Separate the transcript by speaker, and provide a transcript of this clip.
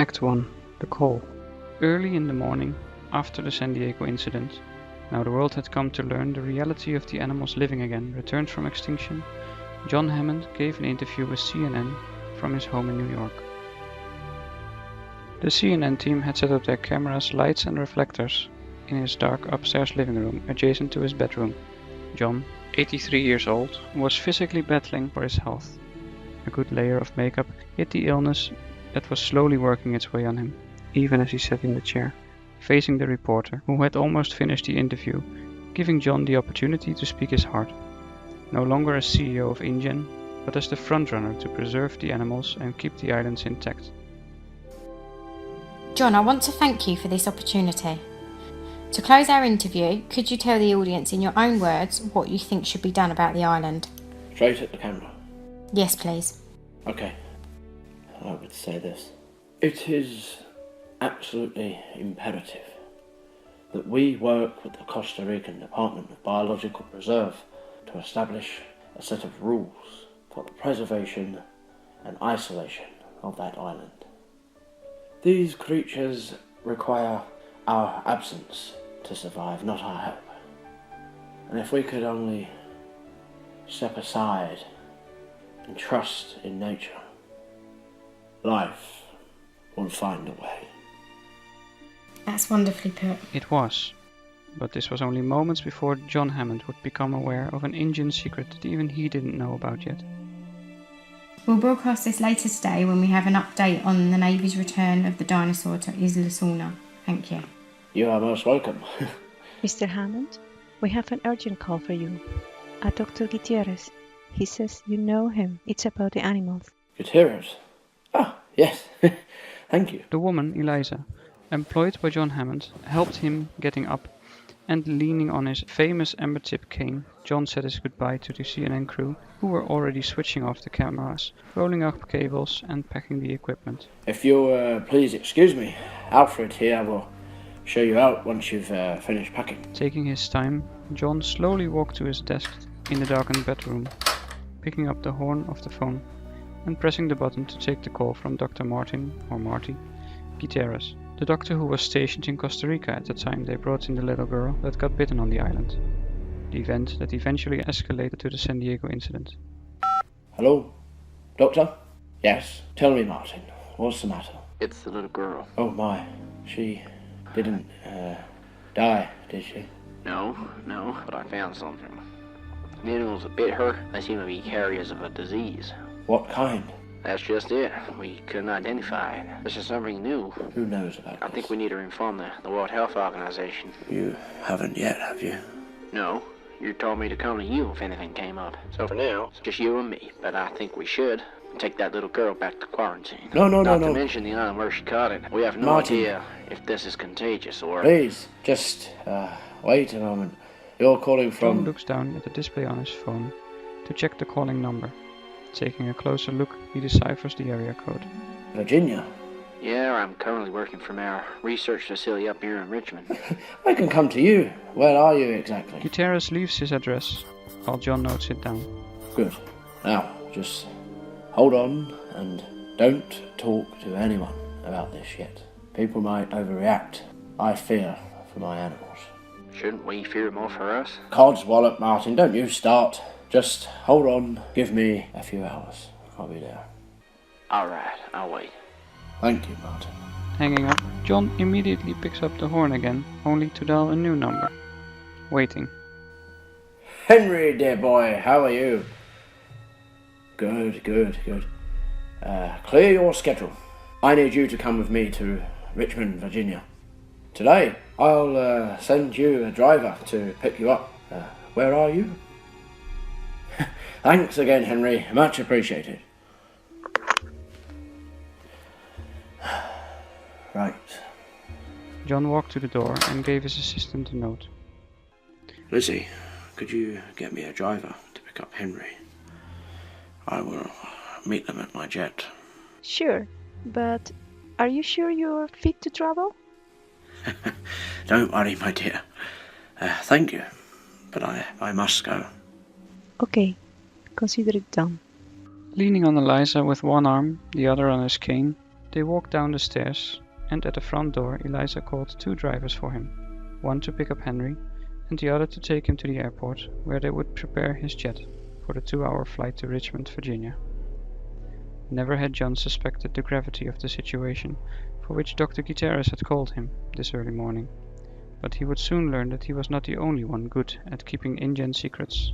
Speaker 1: Act 1. The Call. Early in the morning, after the San Diego incident, now the world had come to learn the reality of the animals living again returned from extinction, John Hammond gave an interview with CNN from his home in New York. The CNN team had set up their cameras, lights and reflectors in his dark upstairs living room adjacent to his bedroom. John, 83 years old, was physically battling for his health. A good layer of makeup hid the illness that was slowly working its way on him, even as he sat in the chair, facing the reporter, who had almost finished the interview, giving John the opportunity to speak his heart. No longer as CEO of InGen, but as the frontrunner to preserve the animals and keep the islands intact.
Speaker 2: John, I want to thank you for this opportunity. To close our interview, could you tell the audience in your own words what you think should be done about the island?
Speaker 3: Straight at the camera.
Speaker 2: Yes, please.
Speaker 3: Okay. I would say this. It is absolutely imperative that we work with the Costa Rican Department of Biological Preserve to establish a set of rules for the preservation and isolation of that island. These creatures require our absence to survive, not our help. And if we could only step aside and trust in nature, life will find a way.
Speaker 2: That's wonderfully put.
Speaker 1: It was, but this was only moments before John Hammond would become aware of an InGen secret that even he didn't know about yet.
Speaker 2: We'll broadcast this later today when we have an update on the Navy's return of the dinosaur to Isla Sorna. Thank you.
Speaker 3: You are most welcome.
Speaker 4: Mr. Hammond, we have an urgent call for you. Dr. Gutierrez. He says you know him. It's about the animals.
Speaker 3: Gutierrez? Ah, yes. Thank you.
Speaker 1: The woman, Eliza, employed by John Hammond, helped him getting up, and leaning on his famous amber-tip cane, John said his goodbye to the CNN crew, who were already switching off the cameras, rolling up cables and packing the equipment.
Speaker 3: If you'll please excuse me, Alfred here will show you out once you've finished packing.
Speaker 1: Taking his time, John slowly walked to his desk in the darkened bedroom, picking up the horn of the phone and pressing the button to take the call from Dr. Martin, or Marty, Gutierrez, the doctor who was stationed in Costa Rica at the time they brought in the little girl that got bitten on the island. The event that eventually escalated to the San Diego incident.
Speaker 3: Hello? Doctor? Yes? Tell me, Martin, what's the matter?
Speaker 5: It's the little girl.
Speaker 3: Oh my, she didn't die, did she?
Speaker 5: No, but I found something. The animals that bit her, they seem to be carriers of a disease.
Speaker 3: What kind?
Speaker 5: That's just it. We couldn't identify it. This is something new.
Speaker 3: Who knows about
Speaker 5: I think we need to inform the World Health Organization.
Speaker 3: You haven't yet, have you?
Speaker 5: No, you told me to come to you if anything came up. So for now, it's just you and me. But I think we should take that little girl back to quarantine.
Speaker 3: No.
Speaker 5: Not to mention the island where she caught it. We have no
Speaker 3: Martin.
Speaker 5: idea if this is contagious or...
Speaker 3: Please, just wait a moment. You're calling from...
Speaker 1: John looks down at the display on his phone to check the calling number. Taking a closer look, he deciphers the area code.
Speaker 3: Virginia?
Speaker 5: Yeah, I'm currently working from our research facility up here in Richmond.
Speaker 3: I can come to you. Where are you exactly?
Speaker 1: Gutierrez leaves his address, while John notes it down.
Speaker 3: Good. Now, just hold on and don't talk to anyone about this yet. People might overreact. I fear for my animals.
Speaker 5: Shouldn't we fear more for us?
Speaker 3: Codswallop, Martin, don't you start. Just hold on. Give me a few hours. I'll be there.
Speaker 5: All right, I'll wait.
Speaker 3: Thank you, Martin.
Speaker 1: Hanging up, John immediately picks up the horn again, only to dial a new number. Waiting.
Speaker 3: Henry, dear boy, how are you? Good. Clear your schedule. I need you to come with me to Richmond, Virginia. Today, I'll send you a driver to pick you up. Where are you? Thanks again, Henry. Much appreciated. Right.
Speaker 1: John walked to the door and gave his assistant a note.
Speaker 3: Lizzie, could you get me a driver to pick up Henry? I will meet them at my jet.
Speaker 4: Sure, but are you sure you're fit to travel?
Speaker 3: Don't worry, my dear. Thank you, but I must go.
Speaker 4: Okay, consider it done.
Speaker 1: Leaning on Eliza with one arm, the other on his cane, They walked down the stairs, and at the front door Eliza called 2 drivers for him, one to pick up Henry and the other to take him to the airport, where they would prepare his jet for the 2-hour flight to Richmond, Virginia. Never had John suspected the gravity of the situation for which Dr. Gutierrez had called him this early morning, but he would soon learn that he was not the only one good at keeping InGen secrets.